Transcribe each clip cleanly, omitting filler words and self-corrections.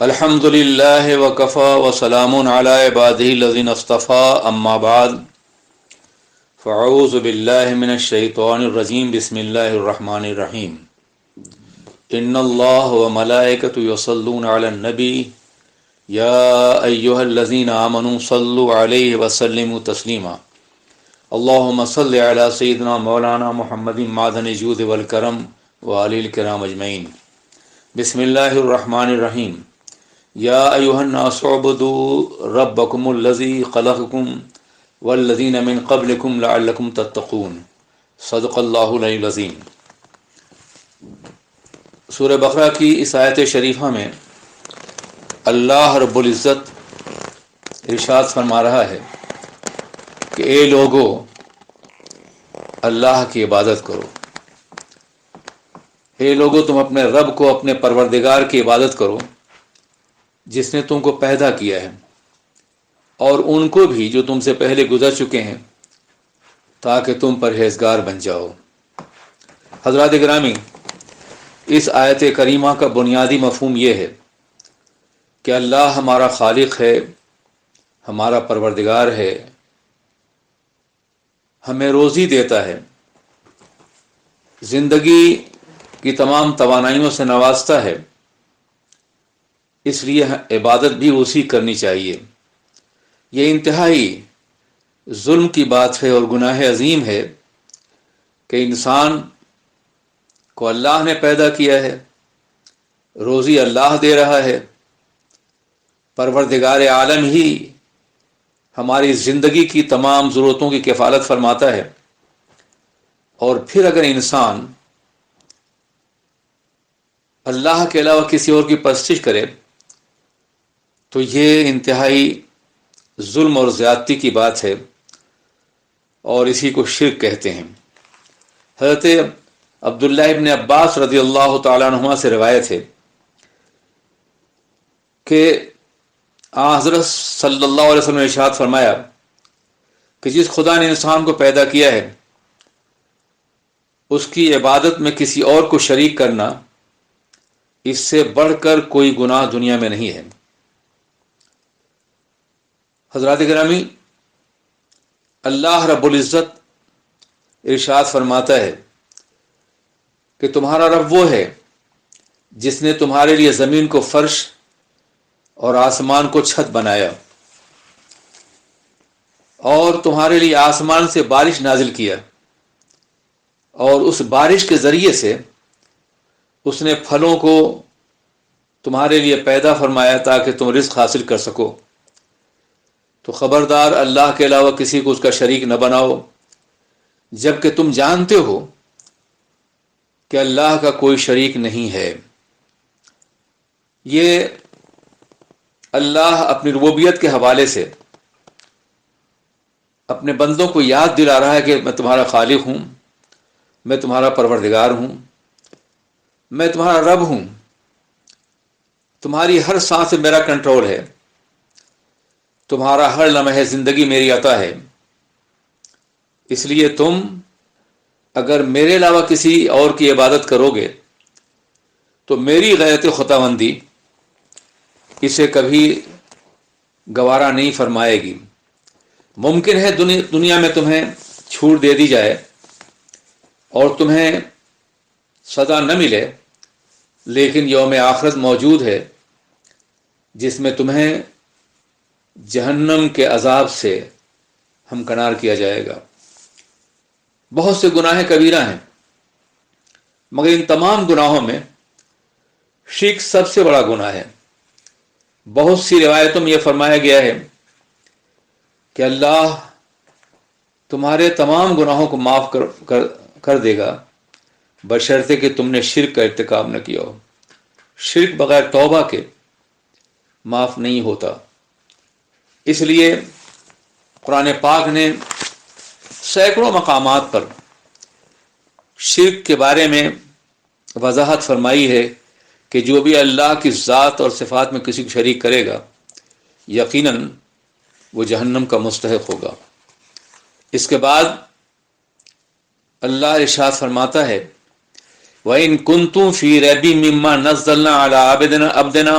الحمد للہ وکفا وسلام علی عبادہ الذین اصطفیٰ اما بعد فاعوذ باللہ من الشیطان الرجیم بسم اللہ الرحمن الرحیم ان اللہ وملائکۃ یصلون علی النبی یا ایہا الذین آمنوا صلوا علیہ وسلموا تسلیما اللہم صل علی سیدنا مولانا محمد معدن الجود والکرم وآلہ الکرام اجمعین بسم اللہ الرحمن الرحیم یا ایہا الناس اعبدوا ربکم الذی خلقکم والذین من قبلکم لعلکم تتقون صدق اللہ العلی العظیم۔ سورہ بقرہ کی اس آیت شریفہ میں اللہ رب العزت ارشاد فرما رہا ہے کہ اے لوگو اللہ کی عبادت کرو، اے لوگو تم اپنے رب کو، اپنے پروردگار کی عبادت کرو جس نے تم کو پیدا کیا ہے، اور ان کو بھی جو تم سے پہلے گزر چکے ہیں، تاکہ تم پرہیزگار بن جاؤ۔ حضرات گرامی، اس آیت کریمہ کا بنیادی مفہوم یہ ہے کہ اللہ ہمارا خالق ہے، ہمارا پروردگار ہے، ہمیں روزی دیتا ہے، زندگی کی تمام توانائیوں سے نوازتا ہے، اس لیے عبادت بھی اسی کرنی چاہیے۔ یہ انتہائی ظلم کی بات ہے اور گناہ عظیم ہے کہ انسان کو اللہ نے پیدا کیا ہے، روزی اللہ دے رہا ہے، پروردگار عالم ہی ہماری زندگی کی تمام ضرورتوں کی کفالت فرماتا ہے، اور پھر اگر انسان اللہ کے علاوہ کسی اور کی پرستش کرے تو یہ انتہائی ظلم اور زیادتی کی بات ہے، اور اسی کو شرک کہتے ہیں۔ حضرت عبداللہ ابن عباس رضی اللہ تعالیٰ عنہما سے روایت ہے کہ حضرت صلی اللہ علیہ وسلم نے ارشاد فرمایا کہ جس خدا نے انسان کو پیدا کیا ہے، اس کی عبادت میں کسی اور کو شریک کرنا اس سے بڑھ کر کوئی گناہ دنیا میں نہیں ہے۔ حضرات گرامی، اللہ رب العزت ارشاد فرماتا ہے کہ تمہارا رب وہ ہے جس نے تمہارے لیے زمین کو فرش اور آسمان کو چھت بنایا، اور تمہارے لیے آسمان سے بارش نازل کیا، اور اس بارش کے ذریعے سے اس نے پھلوں کو تمہارے لیے پیدا فرمایا تاکہ تم رزق حاصل کر سکو۔ تو خبردار اللہ کے علاوہ کسی کو اس کا شریک نہ بناؤ، جبکہ تم جانتے ہو کہ اللہ کا کوئی شریک نہیں ہے۔ یہ اللہ اپنی ربوبیت کے حوالے سے اپنے بندوں کو یاد دلا رہا ہے کہ میں تمہارا خالق ہوں، میں تمہارا پروردگار ہوں، میں تمہارا رب ہوں، تمہاری ہر سانس میں میرا کنٹرول ہے، تمہارا ہر لمحہ زندگی میری عطا ہے۔ اس لیے تم اگر میرے علاوہ کسی اور کی عبادت کرو گے تو میری غیرت خداوندی اسے کبھی گوارا نہیں فرمائے گی۔ ممکن ہے دنیا میں تمہیں چھوٹ دے دی جائے اور تمہیں سزا نہ ملے، لیکن یوم آخرت موجود ہے جس میں تمہیں جہنم کے عذاب سے ہمکنار کیا جائے گا۔ بہت سے گناہ کبیرہ ہیں، مگر ان تمام گناہوں میں شرک سب سے بڑا گناہ ہے۔ بہت سی روایتوں میں یہ فرمایا گیا ہے کہ اللہ تمہارے تمام گناہوں کو معاف کر دے گا بشرطے کہ تم نے شرک کا ارتکاب نہ کیا ہو۔ شرک بغیر توبہ کے معاف نہیں ہوتا۔ اس لیے قرآن پاک نے سینکڑوں مقامات پر شرک کے بارے میں وضاحت فرمائی ہے کہ جو بھی اللہ کی ذات اور صفات میں کسی کو شریک کرے گا یقیناً وہ جہنم کا مستحق ہوگا۔ اس کے بعد اللہ ارشاد فرماتا ہے وَإِن كُنتُمْ فِي رَيْبٍ مِّمَّا نَزَّلْنَا عَلَىٰ عَبْدِنَا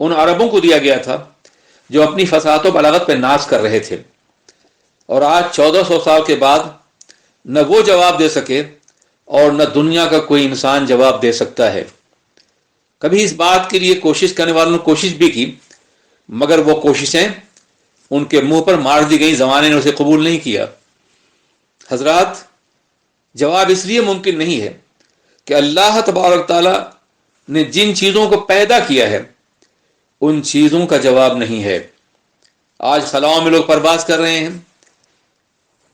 ان عربوں کو دیا گیا تھا جو اپنی فصاحت و بلاغت پہ ناز کر رہے تھے، اور آج 1400 سال کے بعد نہ وہ جواب دے سکے اور نہ دنیا کا کوئی انسان جواب دے سکتا ہے۔ کبھی اس بات کے لیے کوشش کرنے والوں نے کوشش بھی کی، مگر وہ کوششیں ان کے منہ پر مار دی گئیں، زمانے نے اسے قبول نہیں کیا۔ حضرات، جواب اس لیے ممکن نہیں ہے کہ اللہ تبارک تعالیٰ نے جن چیزوں کو پیدا کیا ہے ان چیزوں کا جواب نہیں ہے۔ آج خلاؤں میں لوگ پرواز کر رہے ہیں،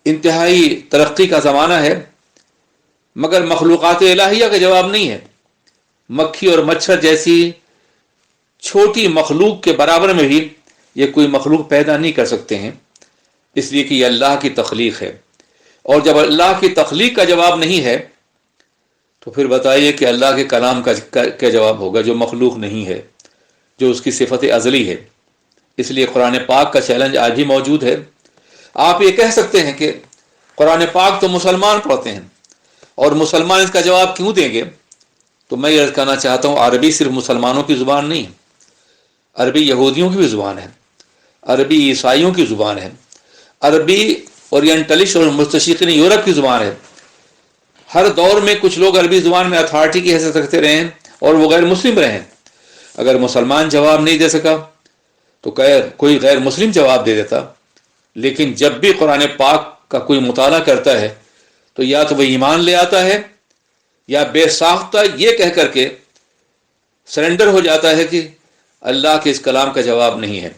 انتہائی ترقی کا زمانہ ہے، مگر مخلوقات الہیہ کا جواب نہیں ہے۔ مکھی اور مچھر جیسی چھوٹی مخلوق کے برابر میں بھی یہ کوئی مخلوق پیدا نہیں کر سکتے ہیں، اس لیے کہ یہ اللہ کی تخلیق ہے، اور جب اللہ کی تخلیق کا جواب نہیں ہے تو پھر بتائیے کہ اللہ کے کلام کا کیا جواب ہوگا، جو مخلوق نہیں ہے، جو اس کی صفت ازلی ہے۔ اس لیے قرآن پاک کا چیلنج آج بھی موجود ہے۔ آپ یہ کہہ سکتے ہیں کہ قرآن پاک تو مسلمان پڑھتے ہیں اور مسلمان اس کا جواب کیوں دیں گے؟ تو میں یہ عرض کرنا چاہتا ہوں، عربی صرف مسلمانوں کی زبان نہیں ہے، عربی یہودیوں کی بھی زبان ہے، عربی عیسائیوں کی زبان ہے، عربی اورینٹلسٹ اور مستشرقین یورپ کی زبان ہے۔ ہر دور میں کچھ لوگ عربی زبان میں اتھارٹی کی حیثیت رکھتے رہے ہیں اور وہ غیر مسلم رہے ہیں۔ اگر مسلمان جواب نہیں دے سکا تو کوئی غیر مسلم جواب دے دیتا۔ لیکن جب بھی قرآن پاک کا کوئی مطالعہ کرتا ہے تو یا تو وہ ایمان لے آتا ہے یا بے ساختہ یہ کہہ کر کے سرنڈر ہو جاتا ہے کہ اللہ کے اس کلام کا جواب نہیں ہے۔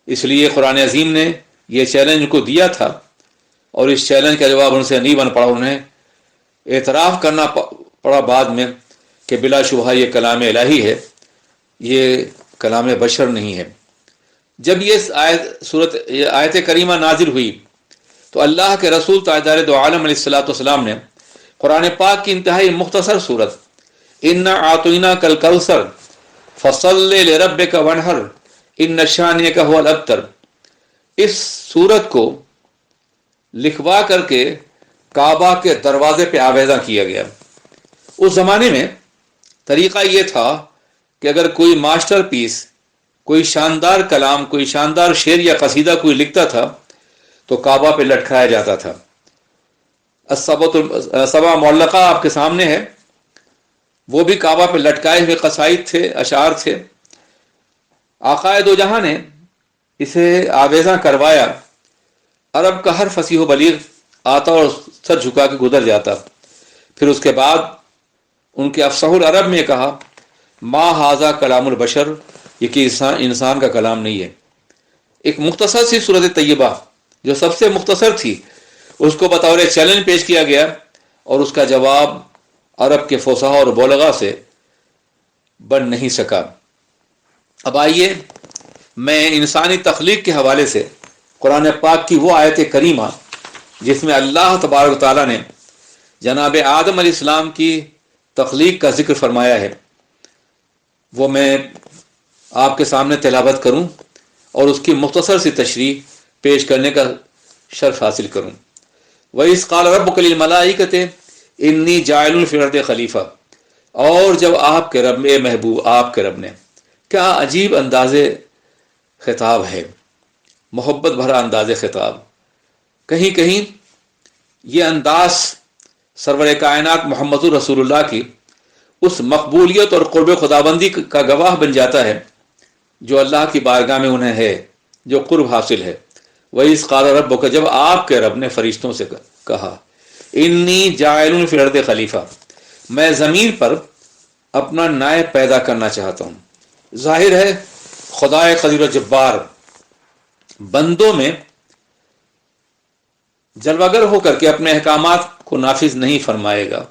اس لیے قرآن عظیم نے یہ چیلنج کو دیا تھا، اور اس چیلنج کا جواب ان سے نہیں بن پڑا۔ انہیں اعتراف کرنا پڑا بعد میں کہ بلا شبہ یہ کلام الہی ہے، یہ کلام بشر نہیں ہے۔ جب یہ آیت کریمہ نازل ہوئی تو اللہ کے رسول تاجدار دو عالم علیہ السلام نے قرآن پاک کی انتہائی مختصر صورت انا اعطیناک الکوثر فصلی لربک وانحر ان شانئک هو الابتر، اس صورت کو لکھوا کر کے کعبہ کے دروازے پہ آویزاں کیا گیا۔ اس زمانے میں طریقہ یہ تھا کہ اگر کوئی ماسٹر پیس، کوئی شاندار کلام، کوئی شاندار شعر یا قصیدہ کوئی لکھتا تھا تو کعبہ پہ لٹکایا جاتا تھا۔ سبع معلقہ آپ کے سامنے ہے، وہ بھی کعبہ پہ لٹکائے ہوئے قصائد تھے، اشعار تھے۔ آقا دو جہاں نے اسے آویزاں کروایا۔ عرب کا ہر فصیح و بلیغ آتا اور سر جھکا کے گزر جاتا۔ پھر اس کے بعد ان کے افصح العرب میں کہا ما ھذا کلام البشر، یہ کہ انسان کا کلام نہیں ہے۔ ایک مختصر سی سورت طیبہ جو سب سے مختصر تھی، اس کو بطور چیلنج پیش کیا گیا، اور اس کا جواب عرب کے فصحاء اور بلغاء سے بن نہیں سکا۔ اب آئیے میں انسانی تخلیق کے حوالے سے قرآن پاک کی وہ آیت کریمہ جس میں اللہ تبارک تعالیٰ نے جناب آدم علیہ السلام کی تخلیق کا ذکر فرمایا ہے، وہ میں آپ کے سامنے تلاوت کروں اور اس کی مختصر سی تشریح پیش کرنے کا شرف حاصل کروں۔ وَإِذْ قَالَ رَبُّكَ لِلْمَلَائِكَةِ إِنِّي جَاعِلٌ فِي الْأَرْضِ خلیفہ، اور جب آپ کے رب، اے محبوب آپ کے رب نے، کیا عجیب انداز خطاب ہے، محبت بھرا انداز خطاب۔ کہیں کہیں یہ انداز سرور کائنات محمد رسول اللہ کی اس مقبولیت اور قرب خدابندی کا گواہ بن جاتا ہے جو اللہ کی بارگاہ میں انہیں ہے، جو قرب حاصل ہے۔ وَإِذْ قَالَ رَبُّكَ، جب آپ کے رب نے فرشتوں سے کہا اِنِّي جَاعِلٌ فِي الْأَرْضِ خلیفہ، میں زمین پر اپنا نائب پیدا کرنا چاہتا ہوں۔ ظاہر ہے خدائے قدیر و جبار بندوں میں جلوگر ہو کر کے اپنے احکامات کو نافذ نہیں فرمائے گا۔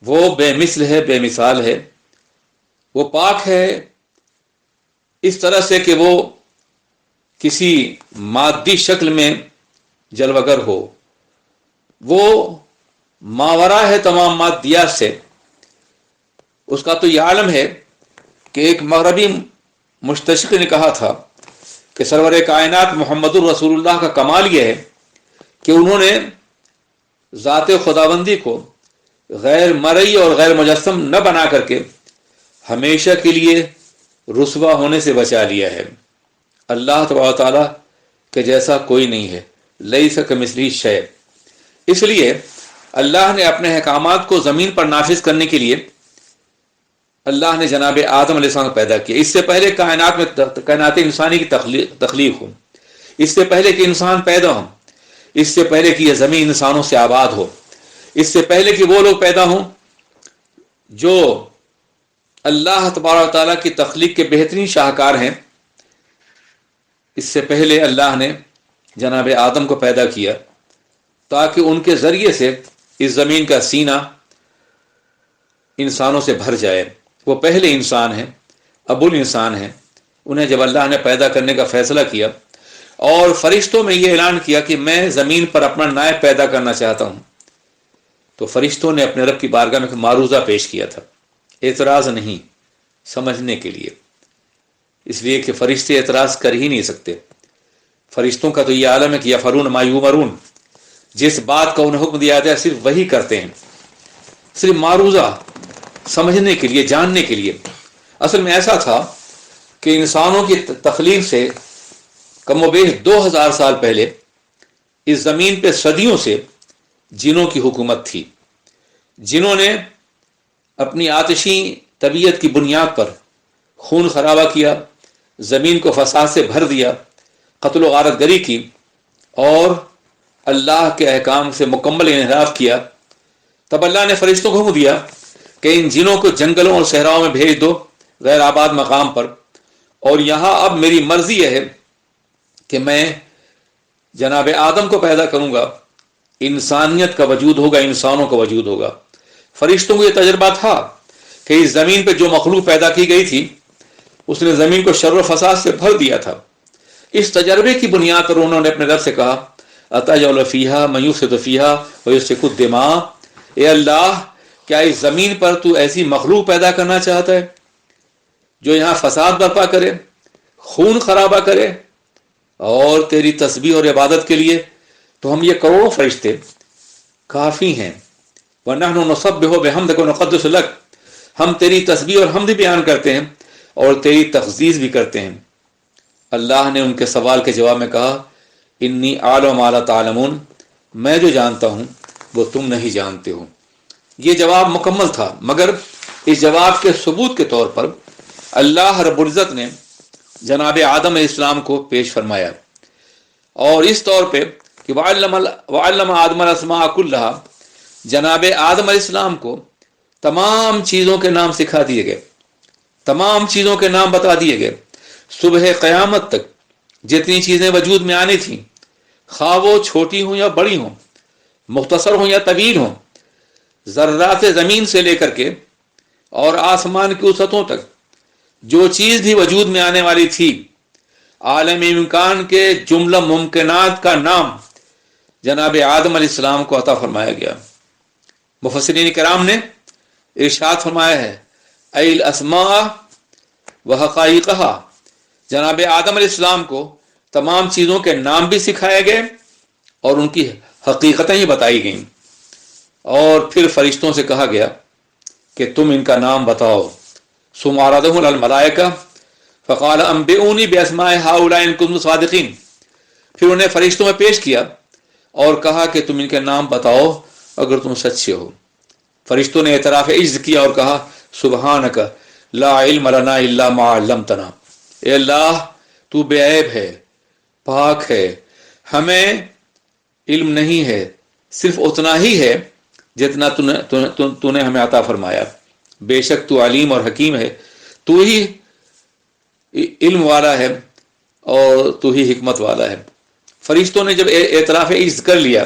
وہ بے مثل ہے، بے مثال ہے، وہ پاک ہے اس طرح سے کہ وہ کسی مادی شکل میں جلوگر ہو، وہ ماورا ہے تمام مادیات سے۔ اس کا تو یہ عالم ہے کہ ایک مغربی مستشرق نے کہا تھا کہ سرور کائنات محمد الرسول اللہ کا کمال یہ ہے کہ انہوں نے ذات خداوندی کو غیر مرئی اور غیر مجسم نہ بنا کر کے ہمیشہ کے لیے رسوا ہونے سے بچا لیا ہے۔ اللہ تبارک و تعالیٰ کے جیسا کوئی نہیں ہے، لیس کمثلہ شیء۔ اس لیے اللہ نے اپنے احکامات کو زمین پر نافذ کرنے کے لیے اللہ نے جناب آدم علیہ السلام کو پیدا کیا۔ اس سے پہلے کائنات انسانی کی تخلیق ہو، اس سے پہلے کہ انسان پیدا ہو، اس سے پہلے کہ یہ زمین انسانوں سے آباد ہو، اس سے پہلے کہ وہ لوگ پیدا ہوں جو اللہ تبارک و تعالیٰ کی تخلیق کے بہترین شاہکار ہیں، اس سے پہلے اللہ نے جناب آدم کو پیدا کیا تاکہ ان کے ذریعے سے اس زمین کا سینہ انسانوں سے بھر جائے۔ وہ پہلے انسان ہیں، ابو الانسان ہیں۔ انہیں جب اللہ نے پیدا کرنے کا فیصلہ کیا اور فرشتوں میں یہ اعلان کیا کہ میں زمین پر اپنا نائب پیدا کرنا چاہتا ہوں، تو فرشتوں نے اپنے رب کی بارگاہ میں معروضہ پیش کیا تھا، اعتراض نہیں، سمجھنے کے لیے، اس لیے کہ فرشتے اعتراض کر ہی نہیں سکتے۔ فرشتوں کا تو یہ عالم ہے کہ یفعلون ما یؤمرون، جس بات کا انہیں حکم دیا جائے صرف وہی کرتے ہیں، صرف معروضہ سمجھنے کے لیے، جاننے کے لیے۔ اصل میں ایسا تھا کہ انسانوں کی تخلیق سے کم و بیش 2000 سال پہلے اس زمین پہ صدیوں سے جنوں کی حکومت تھی، جنہوں نے اپنی آتشی طبیعت کی بنیاد پر خون خرابہ کیا، زمین کو فساد سے بھر دیا، قتل و غارت گری کی اور اللہ کے احکام سے مکمل انحراف کیا۔ تب اللہ نے فرشتوں کو حکم دیا کہ ان جنوں کو جنگلوں اور صحراؤں میں بھیج دو، غیر آباد مقام پر، اور یہاں اب میری مرضی یہ ہے کہ میں جناب آدم کو پیدا کروں گا، انسانیت کا وجود ہوگا، انسانوں کا وجود ہوگا۔ فرشتوں کو یہ تجربہ تھا کہ اس زمین پہ جو مخلوق پیدا کی گئی تھی اس نے زمین کو شر و فساد سے بھر دیا تھا۔ اس تجربے کی بنیاد پر انہوں نے اپنے رب سے کہا اتجعل فیہا من یفسد فیہا ویسفک الدماء، اے اللہ کیا اس زمین پر تو ایسی مخلوق پیدا کرنا چاہتا ہے جو یہاں فساد برپا کرے، خون خرابہ کرے، اور تیری تسبیح اور عبادت کے لیے تو ہم یہ کروڑوں فرشتے کافی ہیں۔ وَنَحْنُ نُسَبِّحُ بِحَمْدِكَ وَنُقَدِّسُ لَكَ، ہم تیری تسبیح اور حمد بیان کرتے ہیں اور تیری تقدیس بھی کرتے ہیں۔ اللہ نے ان کے سوال کے جواب میں کہا انی اعلم ما لا تعلمون، میں جو جانتا ہوں وہ تم نہیں جانتے ہو۔ یہ جواب مکمل تھا، مگر اس جواب کے ثبوت کے طور پر اللہ رب العزت نے جناب آدم علیہ السلام کو پیش فرمایا، اور اس طور پہ کہ وعلم آدم الاسماء کلھا، جناب آدم علیہ السلام کو تمام چیزوں کے نام سکھا دیے گئے، تمام چیزوں کے نام بتا دیے گئے۔ صبح قیامت تک جتنی چیزیں وجود میں آنی تھیں، خواہ وہ چھوٹی ہوں یا بڑی ہوں، مختصر ہوں یا طویل ہوں، ذرات زمین سے لے کر کے اور آسمان کی وسعتوں تک جو چیز بھی وجود میں آنے والی تھی، عالم امکان کے جملہ ممکنات کا نام جناب آدم علیہ السلام کو عطا فرمایا گیا۔ مفسرین کرام نے ارشاد فرمایا ہے ای الاسماء وحقائقہا، جناب آدم علیہ السلام کو تمام چیزوں کے نام بھی سکھائے گئے اور ان کی حقیقتیں ہی بتائی گئیں، اور پھر فرشتوں سے کہا گیا کہ تم ان کا نام بتاؤ۔ ثم عرضهم علی الملائکہ فقال انبئونی باسماء ہؤلاء ان کنتم صادقین، پھر انہیں فرشتوں میں پیش کیا اور کہا کہ تم ان کے نام بتاؤ اگر تم سچے ہو۔ فرشتوں نے اعتراف عجز کیا اور کہا سبحانک لا علم لنا الا ما علمتنا، اے اللہ تو بے عیب ہے، پاک ہے، ہمیں علم نہیں ہے، صرف اتنا ہی ہے جتنا تو نے ہمیں عطا فرمایا، بے شک تو علیم اور حکیم ہے، تو ہی علم والا ہے اور تو ہی حکمت والا ہے۔ فرشتوں نے جب اعتراف عجز کر لیا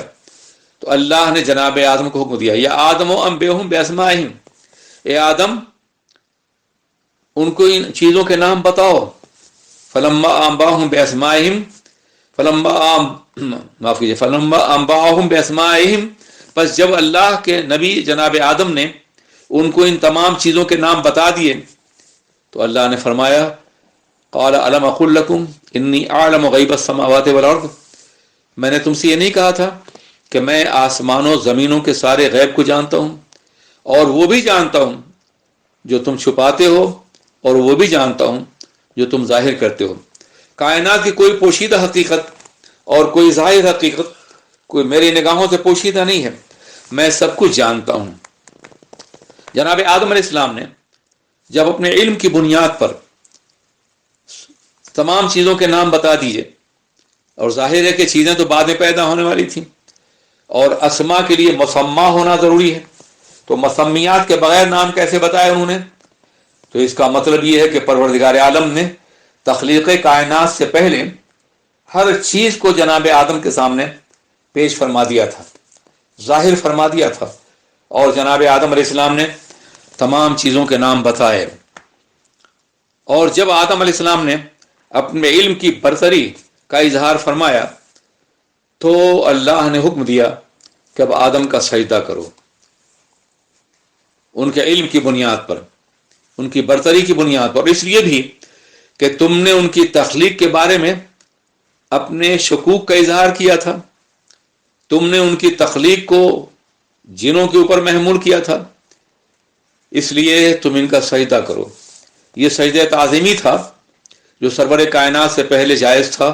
تو اللہ نے جناب آدم کو حکم دیا یا آدم انبئہم باسمائہم، اے آدم ان کو ان چیزوں کے نام بتاؤ۔ فلما انباہم باسمائہم فلما انباہم باسمائہم، پس جب اللہ کے نبی جناب آدم نے ان کو ان تمام چیزوں کے نام بتا دیے تو اللہ نے فرمایا قال الم اقل لکم انی اعلم غیب السماوات والارض، میں نے تم سے یہ نہیں کہا تھا کہ میں آسمانوں زمینوں کے سارے غیب کو جانتا ہوں اور وہ بھی جانتا ہوں جو تم چھپاتے ہو اور وہ بھی جانتا ہوں جو تم ظاہر کرتے ہو۔ کائنات کی کوئی پوشیدہ حقیقت اور کوئی ظاہر حقیقت کوئی میری نگاہوں سے پوشیدہ نہیں ہے، میں سب کچھ جانتا ہوں۔ جناب آدم علیہ السلام نے جب اپنے علم کی بنیاد پر تمام چیزوں کے نام بتا دیے، اور ظاہر ہے کہ چیزیں تو بعد میں پیدا ہونے والی تھیں، اور اسما کے لیے مسمہ ہونا ضروری ہے، تو مسمیات کے بغیر نام کیسے بتائے انہوں نے؟ تو اس کا مطلب یہ ہے کہ پروردگار عالم نے تخلیق کائنات سے پہلے ہر چیز کو جناب آدم کے سامنے پیش فرما دیا تھا، ظاہر فرما دیا تھا، اور جناب آدم علیہ السلام نے تمام چیزوں کے نام بتائے۔ اور جب آدم علیہ السلام نے اپنے علم کی برتری کا اظہار فرمایا تو اللہ نے حکم دیا کہ اب آدم کا سجدہ کرو، ان کے علم کی بنیاد پر، ان کی برتری کی بنیاد پر، اس لیے بھی کہ تم نے ان کی تخلیق کے بارے میں اپنے شکوک کا اظہار کیا تھا، تم نے ان کی تخلیق کو جنوں کے اوپر محمول کیا تھا، اس لیے تم ان کا سجدہ کرو۔ یہ سجدہ تعظیمی تھا جو سرور کائنات سے پہلے جائز تھا،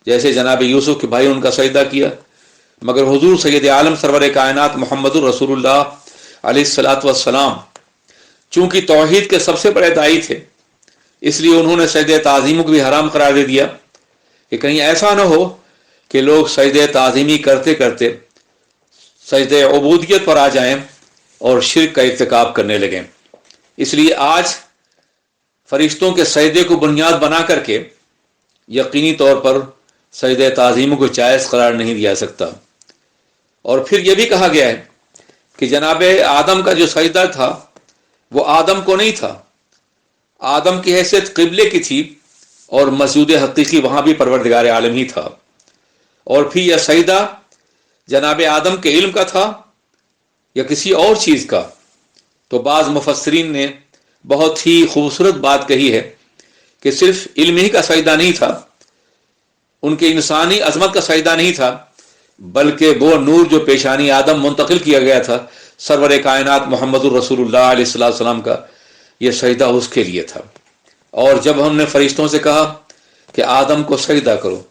جیسے جناب یوسف کے بھائی ان کا سجدہ کیا، مگر حضور سید عالم سرور کائنات محمد الرسول اللہ علیہ الصلاۃ والسلام چونکہ توحید کے سب سے بڑے داعی تھے، اس لیے انہوں نے سجدہ تعظیم کو بھی حرام قرار دے دیا کہ کہیں ایسا نہ ہو کہ لوگ سجدہ تعظیمی کرتے کرتے سجدہ عبودیت پر آ جائیں اور شرک کا ارتکاب کرنے لگیں۔ اس لیے آج فرشتوں کے سجدے کو بنیاد بنا کر کے یقینی طور پر سجدہ تعظیم کو جائز قرار نہیں دیا سکتا۔ اور پھر یہ بھی کہا گیا ہے کہ جناب آدم کا جو سجدہ تھا وہ آدم کو نہیں تھا، آدم کی حیثیت قبلے کی تھی، اور مسجود حقیقی وہاں بھی پروردگار عالم ہی تھا۔ اور پھر یہ سجدہ جناب آدم کے علم کا تھا یا کسی اور چیز کا؟ تو بعض مفسرین نے بہت ہی خوبصورت بات کہی ہے کہ صرف علم ہی کا سجدہ نہیں تھا، ان کے انسانی عظمت کا سجدہ نہیں تھا، بلکہ وہ نور جو پیشانی آدم منتقل کیا گیا تھا سرور کائنات محمد الرسول اللہ علیہ السلام کا، یہ سجدہ اس کے لیے تھا۔ اور جب ہم نے فرشتوں سے کہا کہ آدم کو سجدہ کرو،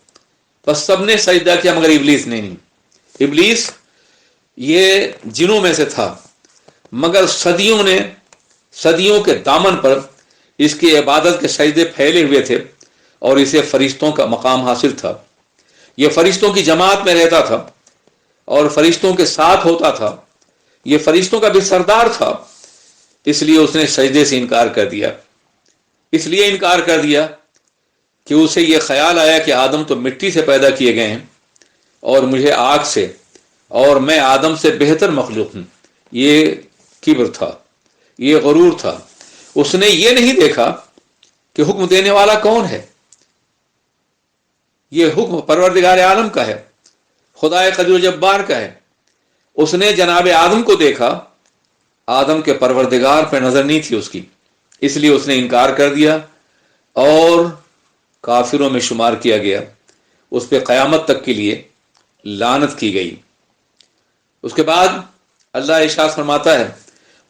بس سب نے سجدہ کیا مگر ابلیس نے نہیں۔ ابلیس یہ جنوں میں سے تھا، مگر صدیوں کے دامن پر اس کی عبادت کے سجدے پھیلے ہوئے تھے، اور اسے فرشتوں کا مقام حاصل تھا۔ یہ فرشتوں کی جماعت میں رہتا تھا اور فرشتوں کے ساتھ ہوتا تھا، یہ فرشتوں کا بھی سردار تھا، اس لیے اس نے سجدے سے انکار کر دیا۔ اس لیے انکار کر دیا کہ اسے یہ خیال آیا کہ آدم تو مٹی سے پیدا کیے گئے ہیں اور مجھے آگ سے، اور میں آدم سے بہتر مخلوق ہوں۔ یہ کبر تھا، یہ غرور تھا۔ اس نے یہ نہیں دیکھا کہ حکم دینے والا کون ہے، یہ حکم پروردگار عالم کا ہے، خدا قدیر و جبار کا ہے۔ اس نے جناب آدم کو دیکھا، آدم کے پروردگار پہ نظر نہیں تھی اس کی، اس لیے اس نے انکار کر دیا اور کافروں میں شمار کیا گیا۔ اس پہ قیامت تک کے لیے لعنت کی گئی۔ اس کے بعد اللہ ارشاد فرماتا ہے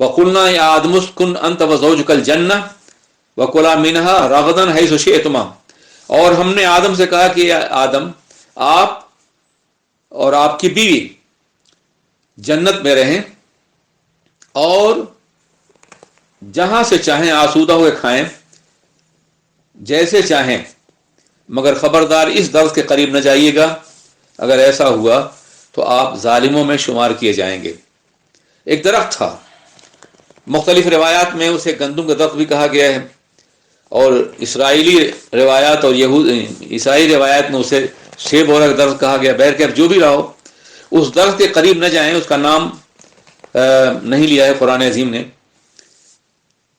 وَقُلْنَا يَا آدَمُ اسْكُنْ أَنْتَ وَزَوْجُكَ الْجَنَّةَ وَكُلَا مِنْهَا رَغَدًا حَيْثُ شِئْتُمَا، اور ہم نے آدم سے کہا کہ آدم آپ اور آپ کی بیوی جنت میں رہیں اور جہاں سے چاہیں آسودہ ہوئے کھائیں، جیسے چاہیں، مگر خبردار اس درخت کے قریب نہ جائیے گا، اگر ایسا ہوا تو آپ ظالموں میں شمار کیے جائیں گے۔ ایک درخت تھا، مختلف روایات میں اسے گندم کا درخت بھی کہا گیا ہے، اور اسرائیلی روایات اور عیسائی روایات میں اسے سیب اور درخت کہا گیا۔ بہرکیف جو بھی رہو، اس درخت کے قریب نہ جائیں، اس کا نام نہیں لیا ہے قرآن عظیم نے۔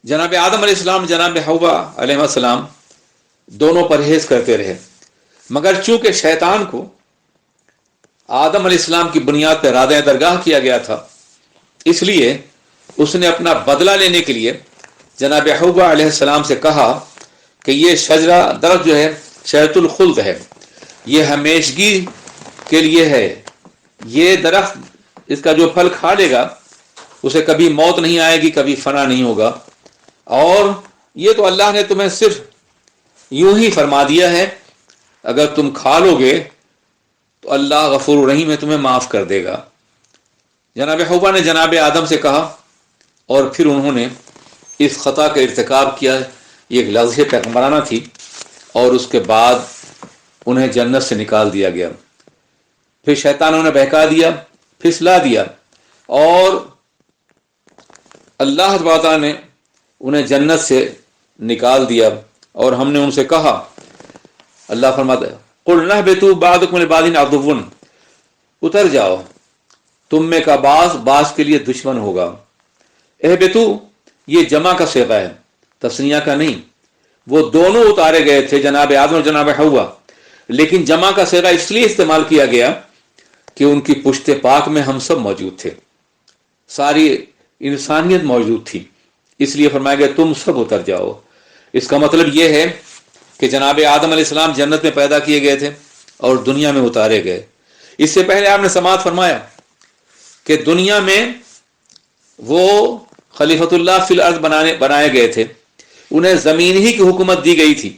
جناب آدم علیہ السلام، جناب حوا علیہ السلام دونوں پرہیز کرتے رہے، مگر چونکہ شیطان کو آدم علیہ السلام کی بنیاد پر رادہ درگاہ کیا گیا تھا، اس لیے اس نے اپنا بدلہ لینے کے لیے جناب حوا علیہ السلام سے کہا کہ یہ شجرہ درخت جو ہے شجرۃ الخلد ہے، یہ ہمیشگی کے لیے ہے، یہ درخت اس کا جو پھل کھا لے گا اسے کبھی موت نہیں آئے گی، کبھی فنا نہیں ہوگا، اور یہ تو اللہ نے تمہیں صرف یوں ہی فرما دیا ہے، اگر تم کھا لو گے تو اللہ غفور رحیم ہے، تمہیں معاف کر دے گا۔ جناب حوا نے جناب آدم سے کہا اور پھر انہوں نے اس خطا کا ارتکاب کیا۔ یہ ایک لفظ پیغمبرانہ تھی، اور اس کے بعد انہیں جنت سے نکال دیا گیا۔ پھر شیطانوں نے بہکا دیا، پھسلا دیا، اور اللہ تعالیٰ نے انہیں جنت سے نکال دیا، اور ہم نے ان سے کہا، اللہ فرماتا ہے قُلْ نَهْبِطُوا بَعْضُكُمْ لِبَعْضٍ عَدُوٌّ، اتر جاؤ، تم میں کا بعض کے لیے دشمن ہوگا۔ اہبطوا یہ جمع کا صیغہ ہے، تثنیہ کا نہیں۔ وہ دونوں اتارے گئے تھے، جناب آدم اور جناب حوا، لیکن جمع کا صیغہ اس لیے استعمال کیا گیا کہ ان کی پشت پاک میں ہم سب موجود تھے، ساری انسانیت موجود تھی، اس لیے فرمایا گیا تم سب اتر جاؤ۔ اس کا مطلب یہ ہے کہ جناب آدم علیہ السلام جنت میں پیدا کیے گئے تھے اور دنیا میں اتارے گئے۔ اس سے پہلے آپ نے سماعت فرمایا کہ دنیا میں وہ خلیفۃ اللہ فی الارض بنائے گئے تھے، انہیں زمین ہی کی حکومت دی گئی تھی،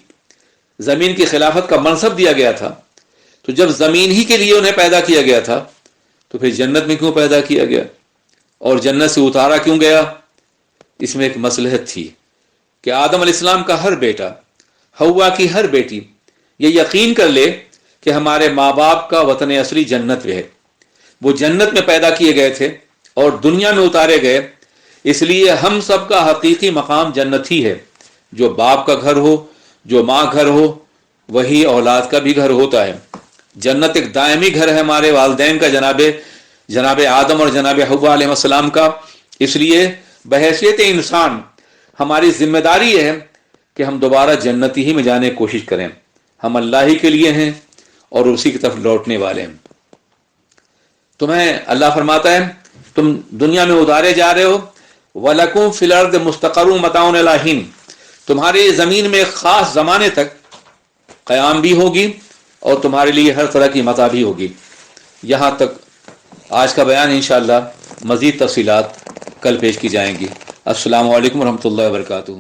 زمین کی خلافت کا منصب دیا گیا تھا۔ تو جب زمین ہی کے لیے انہیں پیدا کیا گیا تھا تو پھر جنت میں کیوں پیدا کیا گیا اور جنت سے اتارا کیوں گیا؟ اس میں ایک مصلحت تھی کہ آدم علیہ السلام کا ہر بیٹا، حوا کی ہر بیٹی یہ یقین کر لے کہ ہمارے ماں باپ کا وطن اصلی جنت میں ہے۔ وہ جنت میں پیدا کیے گئے تھے اور دنیا میں اتارے گئے، اس لیے ہم سب کا حقیقی مقام جنت ہی ہے۔ جو باپ کا گھر ہو، جو ماں گھر ہو، وہی اولاد کا بھی گھر ہوتا ہے۔ جنت ایک دائمی گھر ہے ہمارے والدین کا، جناب آدم اور جناب حوا علیہ السلام کا۔ اس لیے بحیثیت انسان ہماری ذمہ داری ہے کہ ہم دوبارہ جنتی ہی میں جانے کی کوشش کریں۔ ہم اللہ ہی کے لیے ہیں اور اسی کی طرف لوٹنے والے ہیں۔ تمہیں اللہ فرماتا ہے تم دنیا میں اتارے جا رہے ہو، وَلَكُمْ فِي الْأَرْضِ مُسْتَقَرٌّ مَتَاعٌ إِلَىٰ حِينٍ، تمہارے زمین میں ایک خاص زمانے تک قیام بھی ہوگی اور تمہارے لیے ہر طرح کی متاع بھی ہوگی۔ یہاں تک آج کا بیان، انشاءاللہ مزید تفصیلات کل پیش کی جائیں گی۔ السلام علیکم ورحمۃ اللہ وبرکاتہ۔